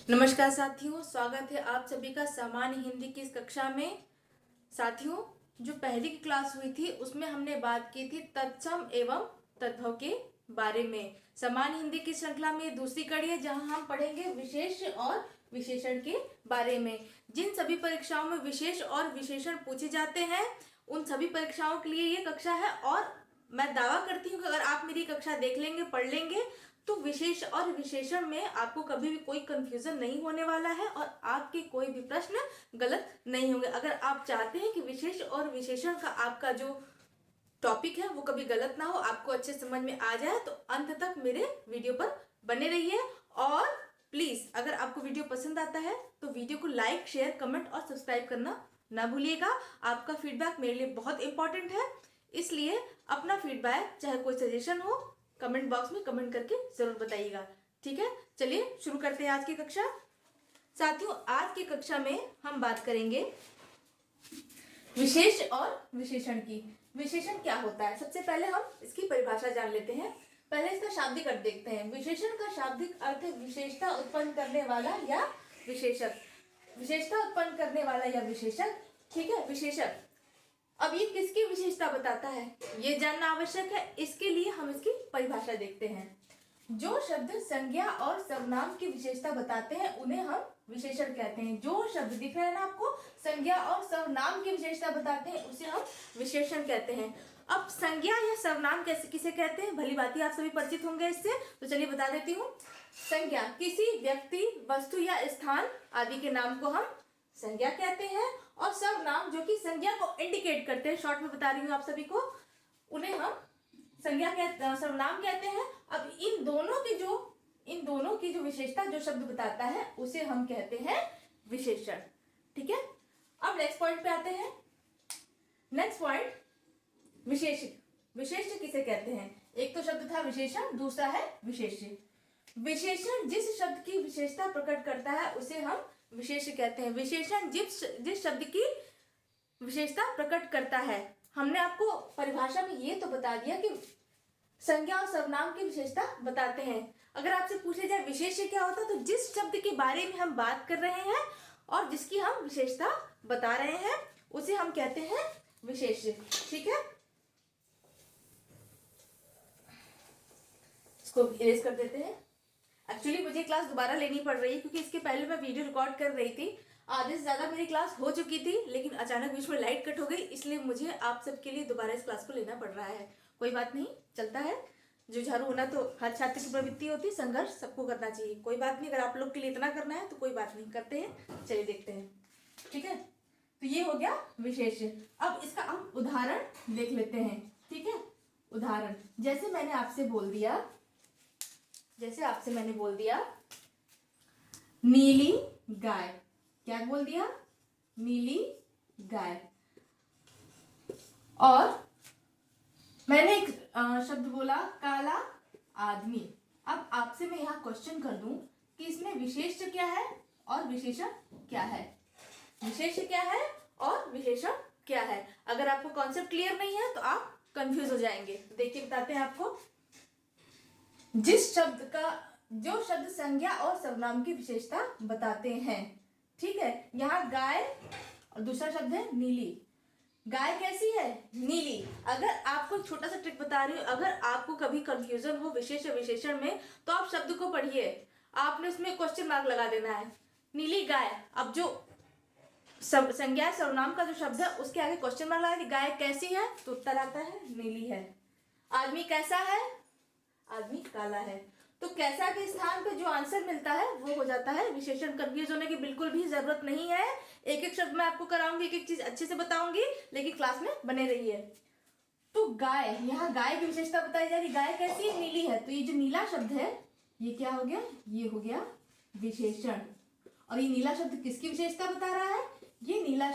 नमस्कार साथियों, स्वागत है आप सभी का सामान्य हिंदी की इस कक्षा में। साथियों, जो पहली की क्लास हुई थी उसमें हमने बात की थी तत्सम एवं तद्भव के बारे में। सामान्य हिंदी की श्रृंखला में दूसरी कड़ी है जहां हम पढ़ेंगे विशेष और विशेषण के बारे में। जिन सभी परीक्षाओं में विशेष और विशेषण पूछे जाते हैं उन सभी परीक्षाओं के लिए ये कक्षा है, और मैं दावा करती हूँ कि अगर आप मेरी कक्षा देख लेंगे, पढ़ लेंगे, तो विशेष और विशेषण में आपको कभी भी कोई कंफ्यूजन नहीं होने वाला है और आपके कोई भी प्रश्न गलत नहीं होंगे। अगर आप चाहते हैं कि विशेष और विशेषण का आपका जो टॉपिक है वो कभी गलत ना हो, आपको अच्छे समझ में आ जाए, तो अंत तक मेरे वीडियो पर बने रहिए। और प्लीज अगर आपको वीडियो पसंद आता है तो वीडियो को लाइक, शेयर, कमेंट और सब्सक्राइब करना ना भूलिएगा। आपका फीडबैक मेरे लिए बहुत इंपॉर्टेंट है, इसलिए अपना फीडबैक चाहे कोई सजेशन हो कमेंट बॉक्स में कमेंट करके जरूर बताइएगा। ठीक है, चलिए शुरू करते हैं आज की कक्षा। साथियों, आज की कक्षा में हम बात करेंगे विशेष और विशेषण की। विशेषण क्या होता है, सबसे पहले हम इसकी परिभाषा जान लेते हैं। पहले इसका शाब्दिक अर्थ देखते हैं। विशेषण का शाब्दिक अर्थ है विशेषता उत्पन्न करने वाला या विशेषक। विशेषता उत्पन्न करने वाला या विशेषक। ठीक है, विशेषक। अब ये किसकी विशेषता बताता है ये जानना आवश्यक है, इसके लिए हम इसकी परिभाषा देखते हैं। जो शब्द संज्ञा और सर्वनाम की विशेषता बताते हैं उन्हें हम विशेषण कहते हैं। जो शब्द दिख रहे हैं ना आपको, संज्ञा और सर्वनाम की विशेषता बताते हैं उसे हम विशेषण कहते हैं। अब संज्ञा या सर्वनाम कैसे किसे कहते हैं, भली भांति आप सभी परिचित होंगे इससे, तो चलिए बता देती हूँ। संज्ञा किसी व्यक्ति, वस्तु या स्थान आदि के नाम को हम संज्ञा कहते हैं, और सर्वनाम जो कि संज्ञा को इंडिकेट करते हैं, शॉर्ट में बता रही हूँ आप सभी को, उन्हें हम संज्ञा सर्वनाम कहते हैं। अब इन दोनों की जो विशेषता जो शब्द बताता है उसे हम कहते हैं विशेषण। ठीक है, अब नेक्स्ट पॉइंट पे आते हैं। नेक्स्ट पॉइंट, विशेष्य। विशेष्य किसे कहते हैं, एक तो शब्द था विशेषण, दूसरा है विशेष्य। विशेषण जिस शब्द की विशेषता प्रकट करता है उसे हम विशेष्य कहते हैं। विशेषण जिस शब्द की विशेषता प्रकट करता है। हमने आपको परिभाषा में ये तो बता दिया कि संज्ञा और सर्वनाम की विशेषता बताते हैं। अगर आपसे पूछे जाए विशेष्य क्या होता है, तो जिस शब्द के बारे में हम बात कर रहे हैं और जिसकी हम विशेषता बता रहे हैं उसे हम कहते हैं विशेष्य। ठीक है, इसको इरेज कर देते हैं। एक्चुअली मुझे क्लास दोबारा लेनी पड़ रही है क्योंकि इसके पहले मैं वीडियो रिकॉर्ड कर रही थी, आधे से ज्यादा मेरी क्लास हो चुकी थी, लेकिन अचानक बीच में लाइट कट हो गई, इसलिए मुझे आप सबके लिए दोबारा इस क्लास को लेना पड़ रहा है। कोई बात नहीं, चलता है। जुझारू होना तो हर छात्र की प्रवृत्ति होती है, संघर्ष सबको करना चाहिए। कोई बात नहीं, अगर आप लोग के लिए इतना करना है तो कोई बात नहीं, करते हैं। चलिए देखते हैं। ठीक है, तो ये हो गया विशेष। अब इसका हम उदाहरण देख लेते हैं। ठीक है, उदाहरण जैसे मैंने आपसे बोल दिया नीली गाय। क्या बोल दिया, नीली गाय। और मैंने एक शब्द बोला काला आदमी। अब आपसे मैं यहाँ क्वेश्चन कर दूं कि इसमें विशेष्य क्या है और विशेषण क्या है। विशेष्य क्या है और विशेषण क्या है, अगर आपको कॉन्सेप्ट क्लियर नहीं है तो आप कंफ्यूज हो जाएंगे। देखिए बताते हैं आपको। जो शब्द संज्ञा और सर्वनाम की विशेषता बताते हैं। ठीक है, यहाँ गाय और दूसरा शब्द है नीली। गाय कैसी है, नीली। अगर आपको छोटा सा ट्रिक बता रही हूँ, अगर आपको कभी कंफ्यूजन हो विशेष या विशेषण में तो आप शब्द को पढ़िए, आपने उसमें क्वेश्चन मार्क लगा देना है, नीली गाय। अब जो संज्ञा सर्वनाम का जो शब्द है उसके आगे क्वेश्चन मार्क लगा, गाय कैसी है तो उत्तर आता है नीली है। आदमी कैसा है, आदमी काला है। तो कैसा के स्थान पे जो आंसर मिलता है वो हो जाता है विशेषण। कंफ्यूज होने की बिल्कुल भी जरूरत नहीं है। एक एक शब्द मैं आपको कराऊंगी, एक एक चीज अच्छे से बताऊंगी, लेकिन क्लास में बने रहिए। तो गाय, यहाँ गाय की विशेषता बताई जा रही, गाय कैसी है, नीली है। तो ये जो नीला शब्द है ये क्या हो गया, ये हो गया विशेषण। और ये नीला शब्द किसकी विशेषता बता रहा है, ये नीला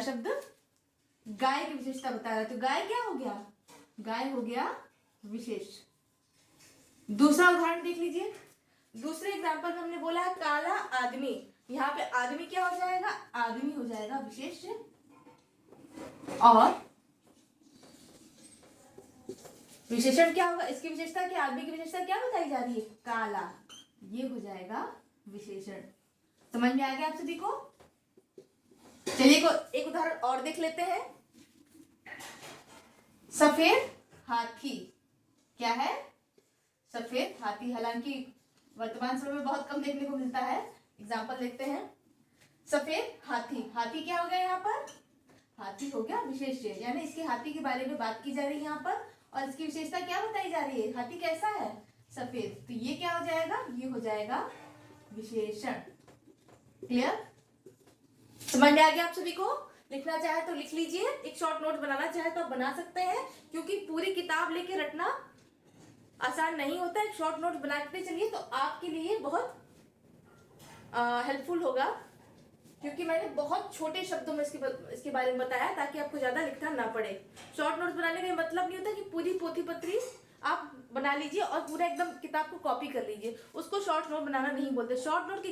शब्द गाय की विशेषता बता रहा है। तो गाय क्या हो गया, गाय हो गया विशेष। दूसरा उदाहरण देख लीजिए। दूसरे एग्जांपल में हमने बोला है काला आदमी। यहाँ पे आदमी क्या हो जाएगा, आदमी हो जाएगा विशेष। और विशेषण क्या होगा, इसकी विशेषता क्या, आदमी की विशेषता क्या बताई जा रही है, काला। ये हो जाएगा विशेषण। समझ में आ गया आप सभी को? चलिए एक उदाहरण और देख लेते हैं। सफेद हाथी क्या है? सफेद हाथी। हालांकि वर्तमान समय में बहुत कम देखने को मिलता है। एग्जाम्पल देखते हैं। सफेद हाथी, हाथी क्या हो गया यहाँ पर? हाथी हो गया विशेष्य, यानी इसके हाथी के बारे में बात की जा रही है यहाँ पर, और इसकी विशेषता क्या बताई जा रही है? हाथी कैसा है? सफेद। तो ये क्या हो जाएगा? ये हो जाएगा विशेषण। क्लियर? समझ में आ गया आप सभी को? लिखना चाहे तो लिख लीजिए, एक शॉर्ट नोट बनाना चाहे तो आप बना सकते हैं, क्योंकि पूरी किताब लेके रटना आसान नहीं होता। एक शॉर्ट नोट बनाते चलिए तो आपके लिए बहुत हेल्पफुल होगा, क्योंकि मैंने बहुत छोटे शब्दों में इसके बारे में बताया ताकि आपको ज्यादा लिखना ना पड़े। शॉर्ट नोट्स बनाने का मतलब नहीं होता कि पूरी पोथी पत्री आप बना लीजिए और पूरा एकदम किताब को कॉपी कर लीजिए, उसको शॉर्ट नोट बनाना नहीं बोलते। शॉर्ट नोट की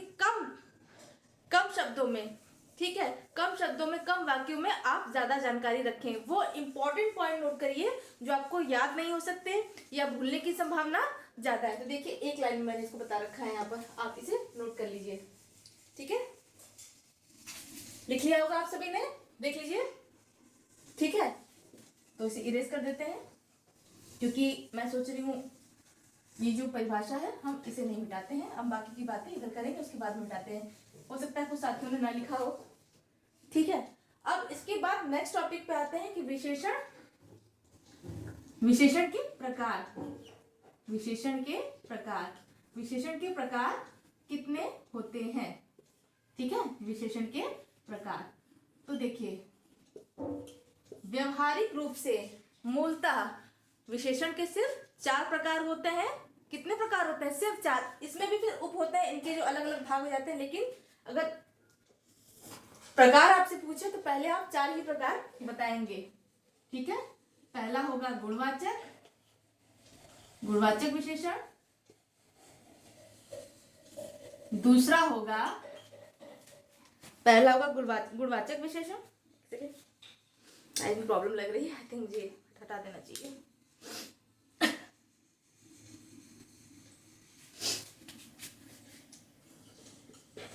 कम शब्दों में, ठीक है, कम शब्दों में, कम वाक्यों में आप ज्यादा जानकारी रखें। वो इंपॉर्टेंट पॉइंट नोट करिए जो आपको याद नहीं हो सकते या भूलने की संभावना ज्यादा है। तो देखिए एक लाइन में मैंने इसको बता रखा है यहाँ पर, आप इसे नोट कर लीजिए। ठीक है, लिख लिया होगा आप सभी ने, देख लीजिए। ठीक है, तो इसे इरेज कर देते हैं, क्योंकि मैं सोच रही हूँ ये जो परिभाषा है हम इसे नहीं मिटाते हैं, हम बाकी की बातें इधर करेंगे, उसके बाद मिटाते हैं। हो सकता है कुछ साथियों ने ना लिखा हो। ठीक है, अब इसके बाद नेक्स्ट टॉपिक पे आते हैं कि विशेषण के प्रकार। विशेषण के प्रकार कितने होते हैं? ठीक है, विशेषण के प्रकार। तो देखिए, व्यवहारिक रूप से मूलतः विशेषण के सिर्फ 4 प्रकार होते हैं। कितने प्रकार होते हैं? सिर्फ 4। इसमें भी फिर उप होते हैं, इनके जो अलग अलग भाग हो जाते हैं, लेकिन अगर प्रकार आपसे पूछे तो पहले आप 4 ही प्रकार बताएंगे। ठीक है, पहला होगा गुणवाचक विशेषण। दूसरा होगा, पहला होगा गुणवाचक विशेषण। आई भी प्रॉब्लम लग रही है, आई थिंक मुझे हटा देना चाहिए।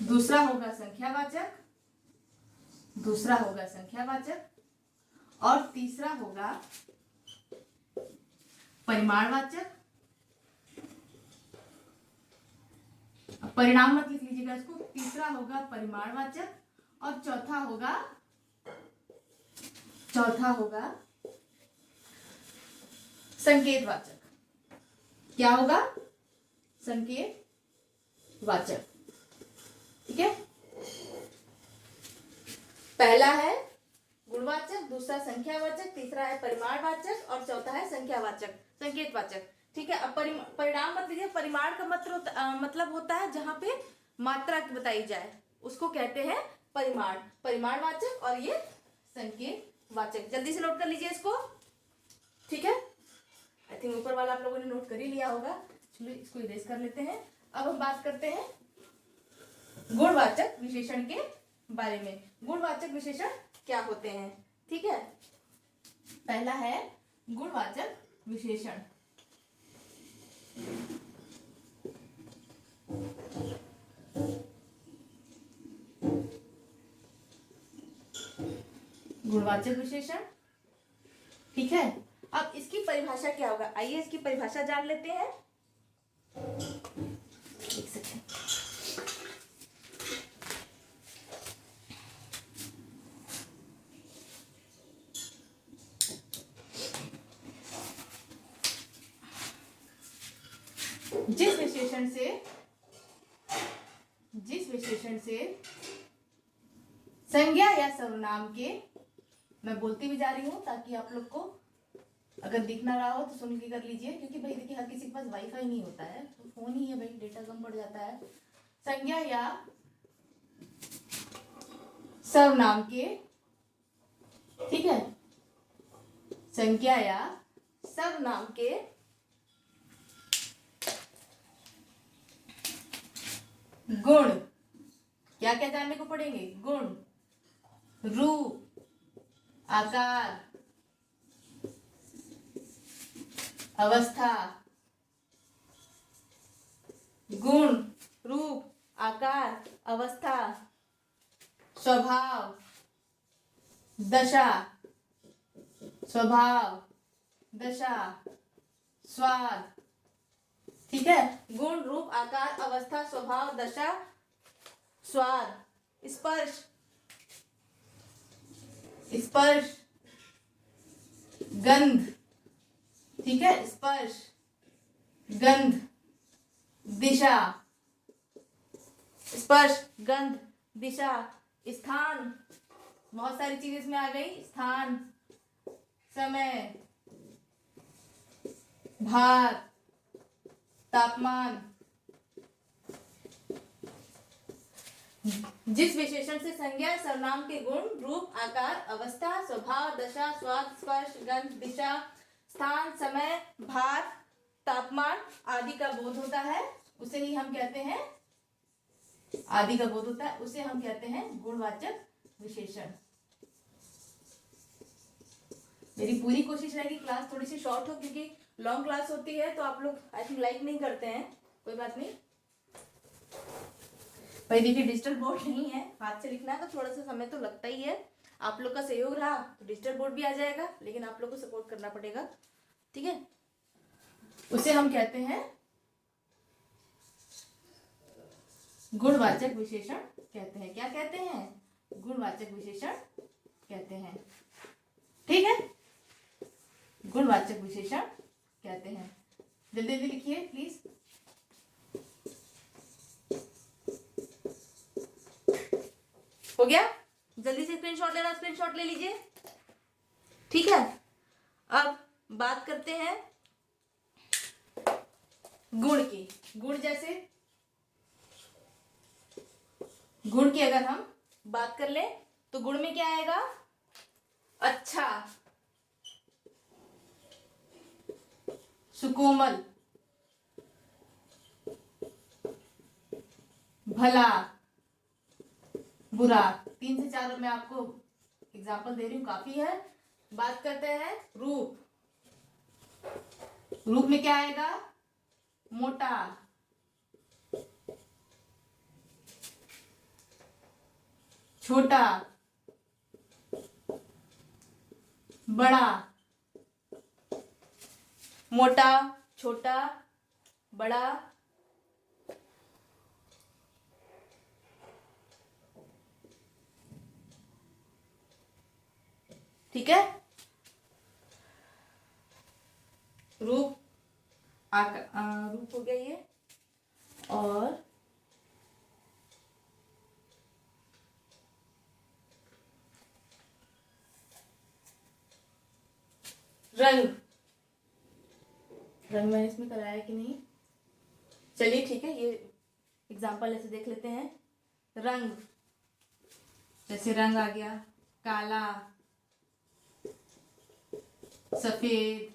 दूसरा होगा संख्यावाचक, और तीसरा होगा परिमाणवाचक। परिणाम मत लिख लीजिएगा इसको। तीसरा होगा परिमाणवाचक और चौथा होगा संकेतवाचक। क्या होगा? संकेतवाचक। ठीक है, पहला है गुणवाचक, दूसरा संख्यावाचक, तीसरा है परिमाणवाचक और चौथा है संकेतवाचक। ठीक है, अब परिणाम मत लीजिए। परिमाण का मतलब होता है जहां पे मात्रा बताई जाए, उसको कहते हैं परिमाणवाचक, और ये संकेतवाचक। जल्दी से नोट कर लीजिए इसको। ठीक है, आई थिंक ऊपर वाला आप लोगों ने नोट कर ही लिया होगा। चलिए इसको इरेज कर लेते हैं। अब हम बात करते हैं गुणवाचक विशेषण के बारे में। गुणवाचक विशेषण क्या होते हैं? ठीक है, पहला है गुणवाचक विशेषण। गुणवाचक विशेषण, ठीक है। अब इसकी परिभाषा क्या होगा? आइए इसकी परिभाषा जान लेते हैं। एक सेकेंड, जिस विशेषण से संज्ञा या सर्वनाम के, मैं बोलती भी जा रही हूं ताकि आप लोग को अगर दिख ना रहा हो तो सुन के कर लीजिए, क्योंकि भाई देखिए हर किसी के पास वाईफाई नहीं होता है, तो फोन ही है भाई, डेटा कम पड़ जाता है। संज्ञा या सर्वनाम के, ठीक है, संज्ञा या सर्वनाम के गुण, क्या क्या जानने को पड़ेंगे? गुण, रूप, आकार, अवस्था, गुण, रूप, आकार, अवस्था, स्वभाव, दशा, स्वभाव, दशा, स्वाद। ठीक है, गुण, रूप, आकार, अवस्था, स्वभाव, दशा, स्वाद, स्पर्श, स्पर्श, गंध। ठीक है, स्पर्श, गंध, दिशा, स्पर्श, गंध, दिशा, स्थान, बहुत सारी चीजें इसमें आ गई, स्थान, समय, भार, तापमान। जिस विशेषण से संज्ञा सर्वनाम के गुण, रूप, आकार, अवस्था, स्वभाव, दशा, स्वाद, स्पर्श, गंध, दिशा, स्थान, समय, भार, तापमान आदि का बोध होता है, उसे ही हम कहते हैं, आदि का बोध होता है उसे हम कहते हैं गुणवाचक विशेषण। मेरी पूरी कोशिश रहेगी क्लास थोड़ी सी शॉर्ट हो, क्योंकि लॉन्ग क्लास होती है तो आप लोग आई थिंक लाइक नहीं करते हैं। कोई बात नहीं भाई, देखिए डिजिटल बोर्ड नहीं है, हाथ से लिखना है तो थोड़ा सा समय तो लगता ही है। आप लोग का सहयोग रहा तो डिजिटल बोर्ड भी आ जाएगा, लेकिन आप लोग को सपोर्ट करना पड़ेगा। ठीक है, उसे हम कहते हैं गुणवाचक विशेषण कहते हैं। क्या कहते हैं? गुणवाचक विशेषण कहते हैं। ठीक है, गुणवाचक विशेषण कहते हैं। जल्दी जल्दी लिखिए प्लीज। हो गया? जल्दी से स्क्रीनशॉट लेना, स्क्रीनशॉट ले लीजिए। ठीक है, अब बात करते हैं गुण की। गुण जैसे गुण की अगर हम बात कर ले तो गुण में क्या आएगा? अच्छा, सुकोमल, भला, बुरा। 3 से 4 मैं आपको एग्जाम्पल दे रही हूं, काफी है। बात करते हैं रूप। रूप में क्या आएगा? मोटा, छोटा, बड़ा। मोटा, छोटा, बड़ा, ठीक है। रूप रूप हो गया ये। और रंग, रंग मैंने इसमें कराया कि नहीं? चलिए ठीक है, ये एग्जाम्पल ऐसे देख लेते हैं। रंग, जैसे रंग आ गया काला, सफेद,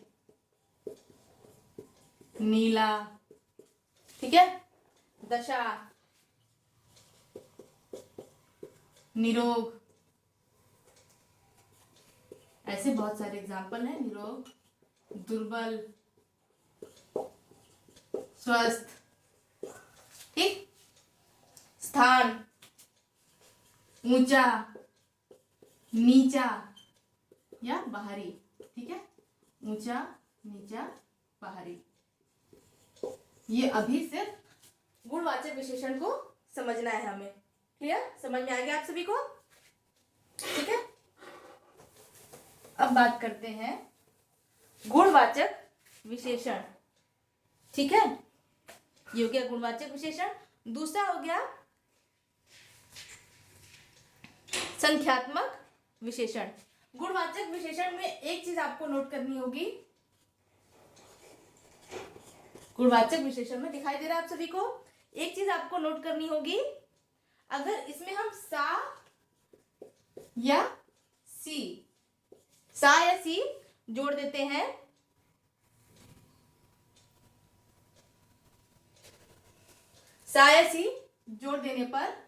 नीला। ठीक है। दशा, निरोग। ऐसे बहुत सारे एग्जाम्पल हैं। निरोग, दुर्बल, स्वस्थ। ठीक। स्थान, ऊंचा, नीचा या बाहरी। ठीक है, ऊंचा, नीचा, बाहरी। ये अभी सिर्फ गुणवाचक विशेषण को समझना है हमें। क्लियर? समझ में आ गया आप सभी को? ठीक है, अब बात करते हैं गुणवाचक विशेषण। ठीक है, ये हो गया गुणवाचक विशेषण। दूसरा हो गया संख्यात्मक विशेषण। गुणवाचक विशेषण में एक चीज आपको नोट करनी होगी। गुणवाचक विशेषण में दिखाई दे रहा है आप सभी को? एक चीज आपको नोट करनी होगी, अगर इसमें हम सा या सी जोड़ देते हैं, सा या सी जोड़ देने पर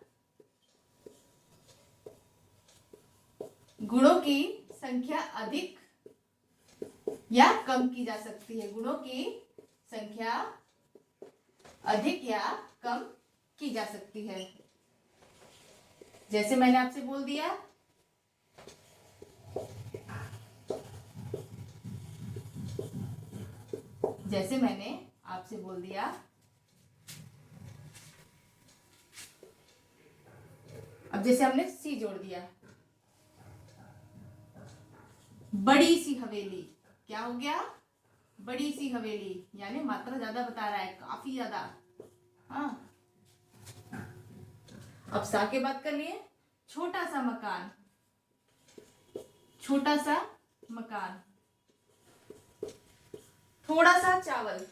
गुणों की संख्या अधिक या कम की जा सकती है। गुणों की संख्या अधिक या कम की जा सकती है। जैसे मैंने आपसे बोल दिया, जैसे मैंने आपसे बोल दिया, अब जैसे हमने सी जोड़ दिया, बड़ी सी हवेली, क्या हो गया? बड़ी सी हवेली, यानी मात्रा ज्यादा बता रहा है, काफी ज्यादा। हाँ, अब सा के बात कर लिए, छोटा सा मकान, छोटा सा मकान, थोड़ा सा चावल,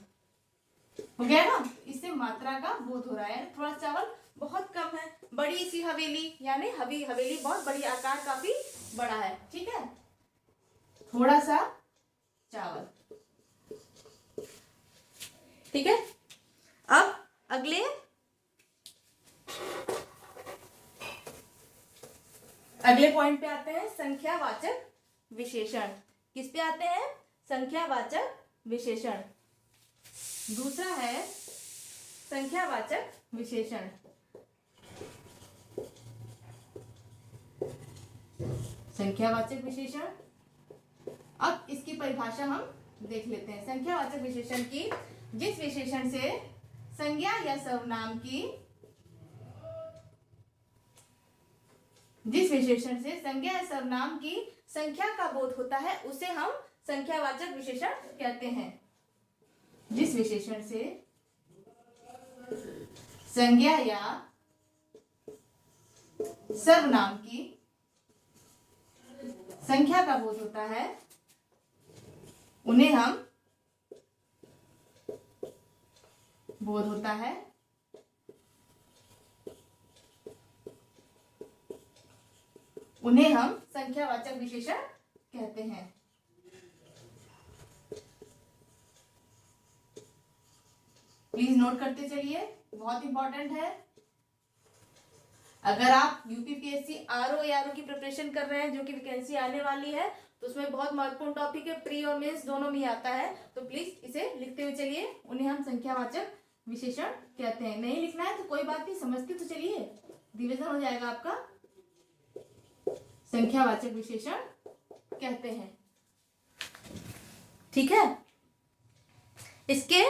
हो गया ना? इससे मात्रा का बोध हो रहा है, थोड़ा चावल बहुत कम है। बड़ी सी हवेली, यानी हवेली बहुत बड़ी, आकार काफी बड़ा है, ठीक है। थोड़ा सा चावल, ठीक है। अब अगले पॉइंट पे आते हैं, संख्यावाचक विशेषण। किस पे आते हैं? संख्यावाचक विशेषण। दूसरा है संख्यावाचक विशेषण। संख्यावाचक विशेषण, अब इसकी परिभाषा हम देख लेते हैं। संख्यावाचक विशेषण की, जिस विशेषण से संज्ञा या सर्वनाम की, जिस विशेषण से संज्ञा या सर्वनाम की संख्या का बोध होता है, उसे हम संख्यावाचक विशेषण कहते हैं। जिस विशेषण से संज्ञा या सर्वनाम की संख्या का बोध होता है, उन्हें हम बोध होता है उन्हें हम संख्यावाचक विशेषण कहते हैं। प्लीज नोट करते चलिए, बहुत इंपॉर्टेंट है। अगर आप यूपीपीएससी आरओ या आरओ की प्रिपरेशन कर रहे हैं, जो कि वैकेंसी आने वाली है, तो उसमें बहुत महत्वपूर्ण टॉपिक है, प्री और मेंस दोनों में ही आता है, तो प्लीज इसे लिखते हुए चलिए। उन्हें हम संख्यावाचक विशेषण कहते हैं। नहीं लिखना है तो कोई बात नहीं, समझते तो चलिए, रिवीजन हो जाएगा आपका। संख्यावाचक विशेषण कहते हैं, ठीक है। इसके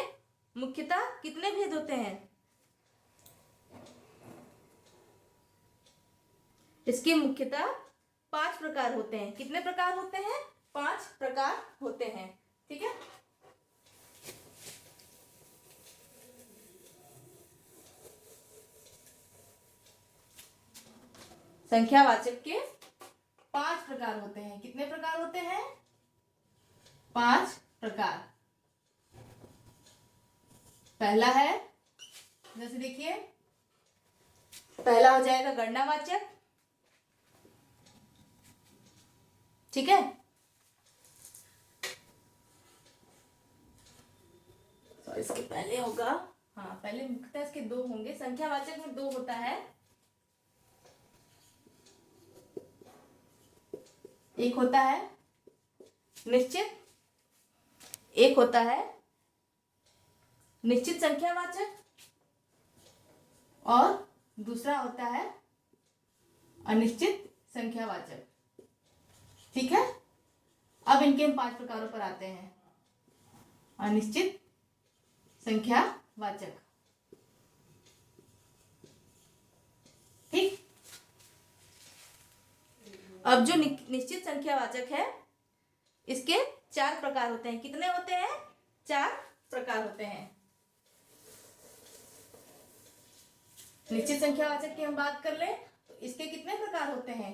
मुख्यतः कितने भेद होते हैं? इसके मुख्यतः 5 प्रकार होते हैं। कितने प्रकार होते हैं? 5 प्रकार होते हैं, ठीक है। संख्यावाचक के 5 प्रकार होते हैं। कितने प्रकार होते हैं? 5 प्रकार। पहला है, जैसे देखिए, पहला हो जाएगा गणनावाचक, ठीक है। तो इसके पहले होगा, हाँ पहले मुख्यतः इसके 2 होंगे। संख्यावाचक में 2 होता है, एक होता है निश्चित, एक होता है निश्चित संख्यावाचक, और दूसरा होता है अनिश्चित संख्यावाचक, ठीक है। अब इनके हम 5 प्रकारों पर आते हैं। अनिश्चित संख्यावाचक, ठीक। अब जो निश्चित संख्यावाचक है, इसके 4 प्रकार होते हैं। कितने होते हैं? 4 प्रकार होते हैं। निश्चित संख्यावाचक की हम बात कर ले तो इसके कितने प्रकार होते हैं?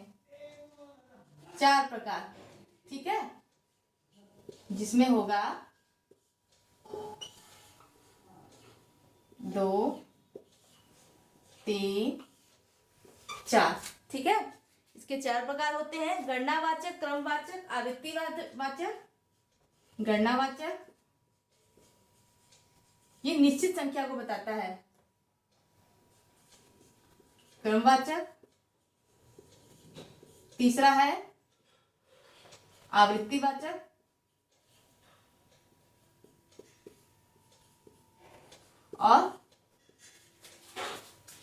4 प्रकार, ठीक है। जिसमें होगा 2, 3, 4, ठीक है। इसके 4 प्रकार होते हैं। गणनावाचक, क्रमवाचक, आवृत्तिवाचक। गणनावाचक ये निश्चित संख्या को बताता है। क्रमवाचक, तीसरा है आवृत्तिवाचक, और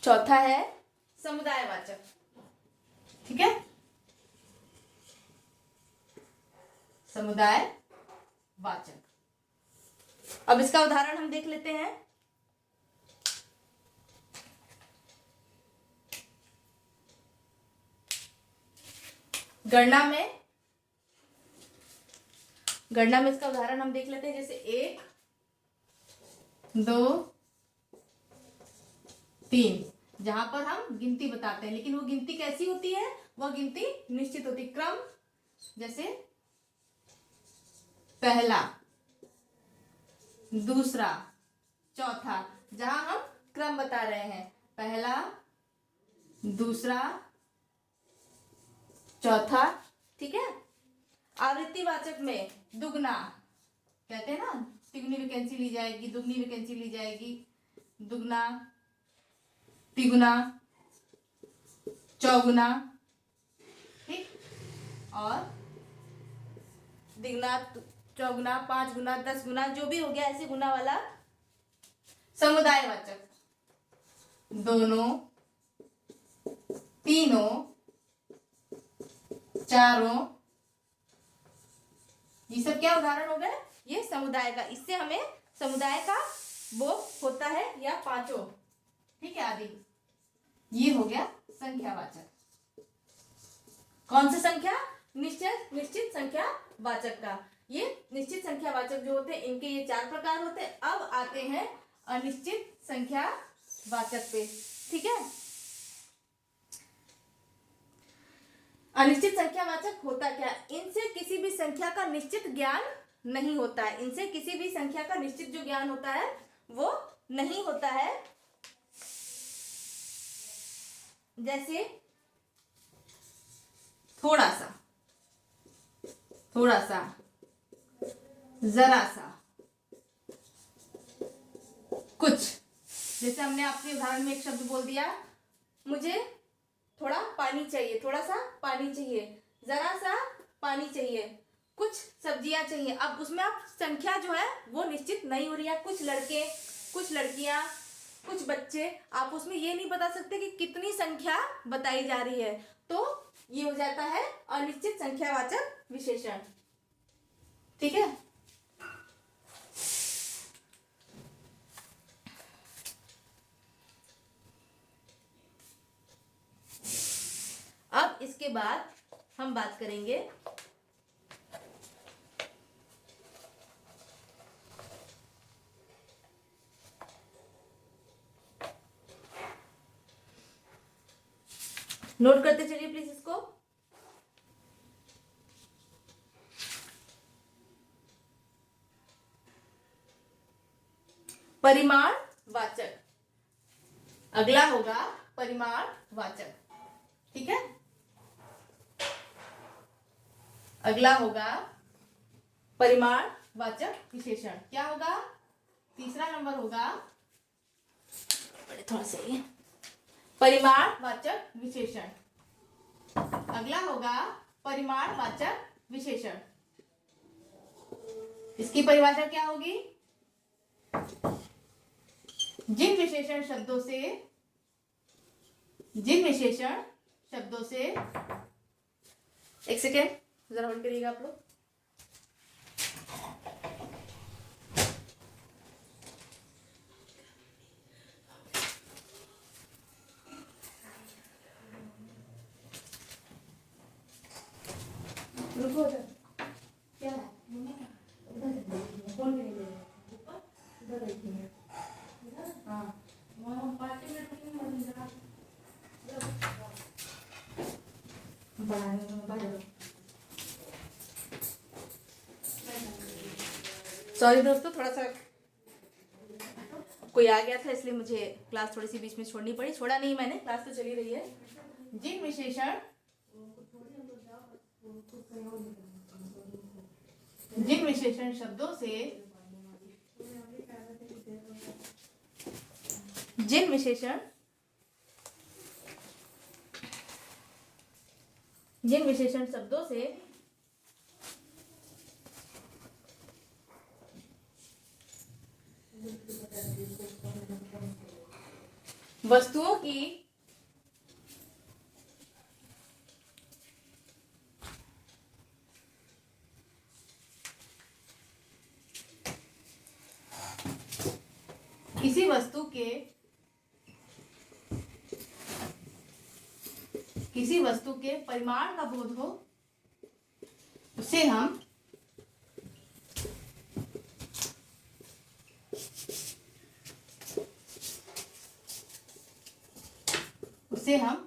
चौथा है समुदायवाचक। ठीक है, समुदायवाचक। अब इसका उदाहरण हम देख लेते हैं। गणना में इसका उदाहरण हम देख लेते हैं, जैसे 1 2 3, जहां पर हम गिनती बताते हैं, लेकिन वो गिनती कैसी होती है, वह गिनती निश्चित होती है, क्रम, जैसे पहला, दूसरा, चौथा, जहां हम क्रम बता रहे हैं, पहला, दूसरा, चौथा। ठीक है। आवृत्तिवाचक में दुगना, कहते हैं ना, तिगुनी वैकेंसी ली जाएगी, दुगनी वैकेंसी ली जाएगी, दुगना, तिगुना, चौगुना, ठीक, और दिगना, चौगुना, 5 गुना, 10 गुना, जो भी हो गया ऐसे गुना वाला। समुदायवाचक, दोनों, तीनों, चारों, ये सब क्या उदाहरण हो गए, ये समुदाय का। इससे हमें समुदाय का वो होता है, या पांचों, ठीक है, आदि। ये हो गया संख्यावाचक। कौन सी संख्या, निश्चित संख्या वाचक का। ये निश्चित संख्या वाचक जो होते हैं, इनके ये 4 प्रकार होते हैं। अब आते हैं अनिश्चित संख्या वाचक पे। ठीक है, अनिश्चित संख्या वाचक होता क्या, इनसे किसी भी संख्या का निश्चित ज्ञान नहीं होता है। इनसे किसी भी संख्या का निश्चित जो ज्ञान होता है वो नहीं होता है। जैसे थोड़ा सा, जरा सा, कुछ। जैसे हमने आपके उदाहरण में एक शब्द बोल दिया, मुझे थोड़ा पानी चाहिए, थोड़ा सा पानी चाहिए, जरा सा पानी चाहिए, कुछ सब्जियां चाहिए। अब उसमें आप संख्या जो है वो निश्चित नहीं हो रही है। कुछ लड़के, कुछ लड़कियां, कुछ बच्चे, आप उसमें ये नहीं बता सकते कि कितनी संख्या बताई जा रही है, तो ये हो जाता है अनिश्चित संख्यावाचक विशेषण। ठीक है, अब इसके बाद हम बात करेंगे नोट करते चलिए प्लीज इसको। परिमाण वाचक, अगला होगा परिमाण वाचक। ठीक है, अगला होगा परिमाण वाचक विशेषण। क्या होगा, तीसरा नंबर होगा, थोड़ा सा ये परिमाण वाचक विशेषण। अगला होगा परिमाण वाचक विशेषण। इसकी परिभाषा क्या होगी, जिन विशेषण शब्दों से एक सेकेंड जरा होल्ड करिएगा आप लोग। रुको उधर, क्या है फोन करिए उधर देखिए। हाँ, पार्टी में सॉरी दोस्तों, थोड़ा सा कोई आ गया था इसलिए मुझे क्लास थोड़ी सी बीच में छोड़नी पड़ी। छोड़ा नहीं मैंने, क्लास तो चली रही है। जिन विशेषण शब्दों से वस्तुओं की किसी वस्तु के परिमाण का बोध हो उसे हम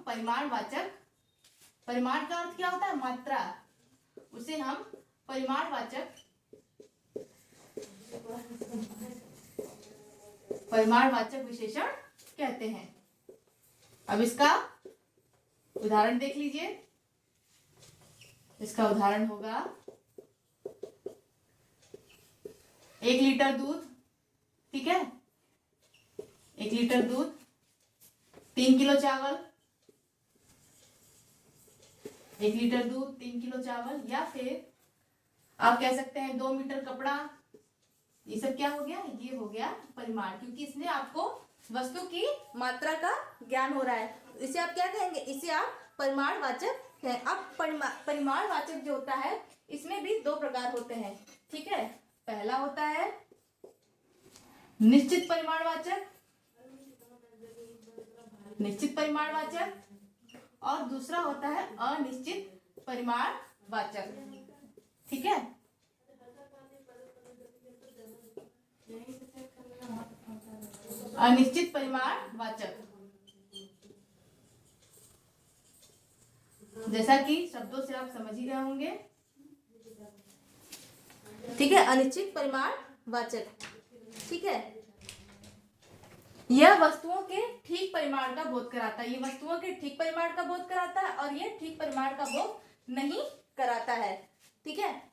परिमाणवाचक, परिमाण का अर्थ क्या होता है? मात्रा। उसे हम परिमाणवाचक विशेषण कहते हैं। अब इसका उदाहरण देख लीजिए। इसका उदाहरण होगा 1 लीटर दूध, ठीक है, 1 लीटर दूध, 3 किलो चावल, 1 लीटर दूध, 3 किलो चावल, या फिर आप कह सकते हैं 2 मीटर कपड़ा। ये सब क्या हो गया? ये हो गया परिमाण, क्योंकि इसमें आपको वस्तु की मात्रा का ज्ञान हो रहा है। इसे आप क्या कहेंगे? इसे आप परिमाणवाचक है। अब परिमाणवाचक जो होता है इसमें भी 2 प्रकार होते हैं, ठीक है। पहला होता है निश्चित परिमाणवाचक, और दूसरा होता है अनिश्चित परिमाणवाचक, ठीक है। अनिश्चित परिमाणवाचक, जैसा कि शब्दों से आप समझ ही गए होंगे, ठीक है। अनिश्चित परिमाणवाचक, ठीक है। यह वस्तुओं के ठीक परिमाण का बोध कराता है। ये वस्तुओं के ठीक परिमाण का बोध कराता है और ये ठीक परिमाण का बोध नहीं कराता है, ठीक है।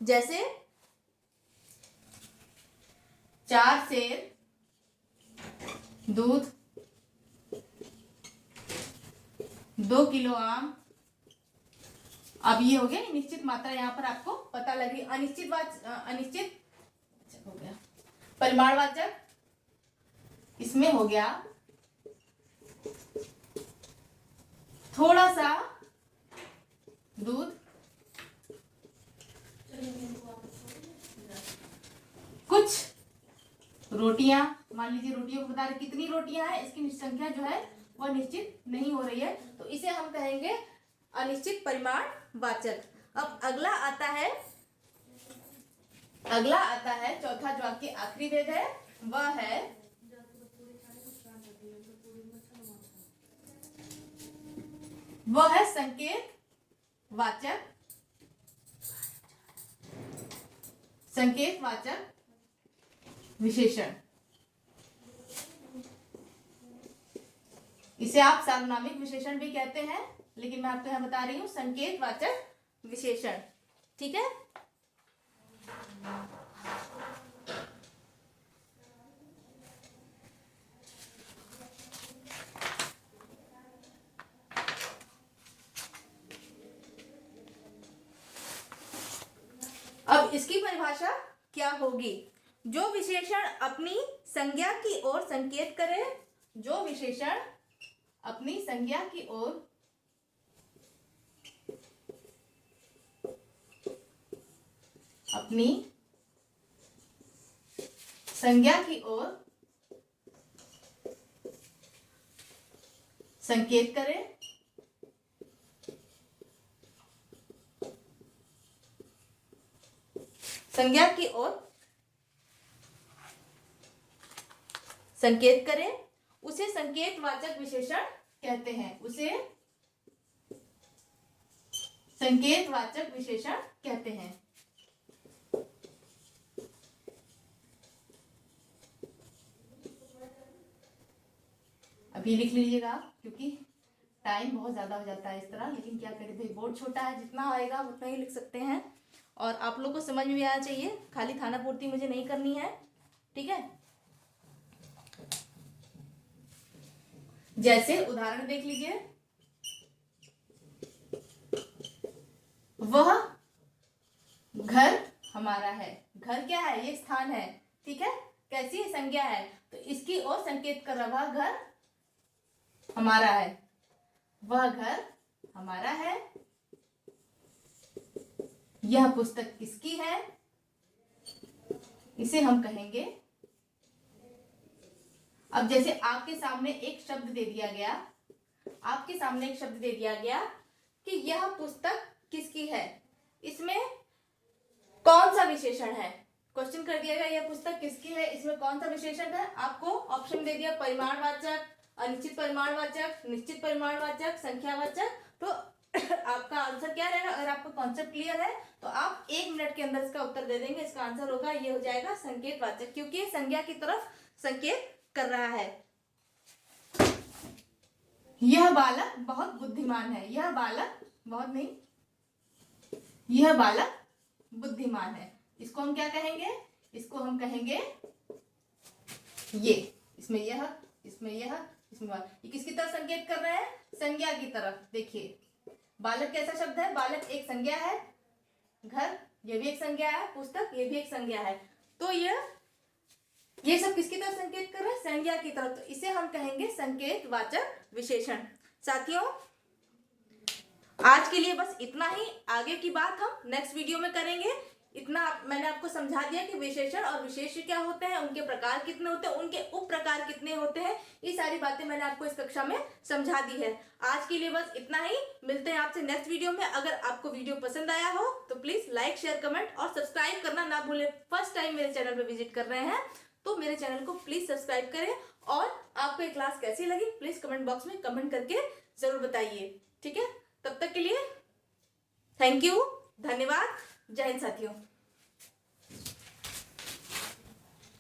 जैसे 4 सेर दूध, 2 किलो आम। अब ये हो गया निश्चित मात्रा, यहाँ पर आपको पता लगी। अनिश्चित हो गया परिमाणवाचक, इसमें हो गया थोड़ा सा दूध, कुछ रोटियां। मान लीजिए रोटियों को बता रहे कितनी रोटियां हैं, इसकी संख्या जो है वह निश्चित नहीं हो रही है, तो इसे हम कहेंगे अनिश्चित परिमाणवाचक। अब अगला आता है चौथा, जो आपकी आखिरी भेद है, वह है संकेतवाचक विशेषण। इसे आप सार्वनामिक विशेषण भी कहते हैं, लेकिन मैं आपको यहां बता रही हूं संकेतवाचक विशेषण, ठीक है। अब इसकी परिभाषा क्या होगी? जो विशेषण अपनी संज्ञा की ओर संकेत करे, जो विशेषण अपनी संज्ञा की ओर संकेत करे, संज्ञा की ओर संकेत करे, उसे संकेतवाचक विशेषण कहते हैं। उसे संकेतवाचक विशेषण कहते हैं। अभी लिख लीजिएगा, क्योंकि टाइम बहुत ज्यादा हो जाता है इस तरह, लेकिन क्या करें भाई, बोर्ड छोटा है, जितना आएगा उतना ही लिख सकते हैं। और आप लोग को समझ में आना चाहिए, खाली खाना पूर्ति मुझे नहीं करनी है, ठीक है। जैसे उदाहरण देख लीजिए, वह घर हमारा है। घर क्या है? ये स्थान है, ठीक है। कैसी संज्ञा है? तो इसकी ओर संकेत कर रहा, वह घर हमारा है, वह घर हमारा है, यह पुस्तक किसकी है, इसे हम कहेंगे। अब जैसे आपके सामने एक शब्द दे दिया गया, आपके सामने एक शब्द दे दिया गया कि यह पुस्तक किसकी है, इसमें कौन सा विशेषण है, क्वेश्चन कर दिया गया यह पुस्तक किसकी है, इसमें कौन सा विशेषण है, आपको ऑप्शन दे दिया परिमाणवाचक, अनिश्चित परिमाणवाचक, निश्चित परिमाणवाचक, संख्यावाचक। तो आपका आंसर क्या रहेगा, अगर आपका कॉन्सेप्ट क्लियर है तो आप 1 मिनट के अंदर इसका उत्तर दे देंगे। इसका आंसर होगा, ये हो जाएगा संकेतवाचक, क्योंकि ये संज्ञा की तरफ संकेत कर रहा है। यह बालक बहुत बुद्धिमान है, यह बालक बहुत नहीं, यह बालक बुद्धिमान है, इसको हम क्या कहेंगे, इसको हम कहेंगे ये, इसमें यह, इसमें यह, इसमें ये किसकी तरफ संकेत कर रहे हैं, संज्ञा की तरफ। देखिए बालक कैसा शब्द है, बालक एक संज्ञा है, घर ये भी एक संज्ञा है, पुस्तक ये भी एक संज्ञा है, तो ये सब किसकी तरफ संकेत कर रहे हैं, संज्ञा की तरफ। तो इसे हम कहेंगे संकेतवाचक विशेषण। साथियों आज के लिए बस इतना ही, आगे की बात हम नेक्स्ट वीडियो में करेंगे। इतना मैंने आपको समझा दिया कि विशेषण और विशेष्य क्या होते हैं, उनके प्रकार कितने होते हैं, उनके उप प्रकार कितने होते हैं, ये सारी बातें मैंने आपको इस कक्षा में समझा दी है। आज के लिए बस इतना ही, मिलते हैं आपसे नेक्स्ट वीडियो में। अगर आपको वीडियो पसंद आया हो तो प्लीज लाइक, शेयर, कमेंट और सब्सक्राइब करना ना भूलें। फर्स्ट टाइम मेरे चैनल पर विजिट कर रहे हैं तो मेरे चैनल को प्लीज सब्सक्राइब करें, और आपको ये क्लास कैसी लगी प्लीज कमेंट बॉक्स में कमेंट करके जरूर बताइए। ठीक है, तब तक के लिए थैंक यू, धन्यवाद, जय हिंद साथियों।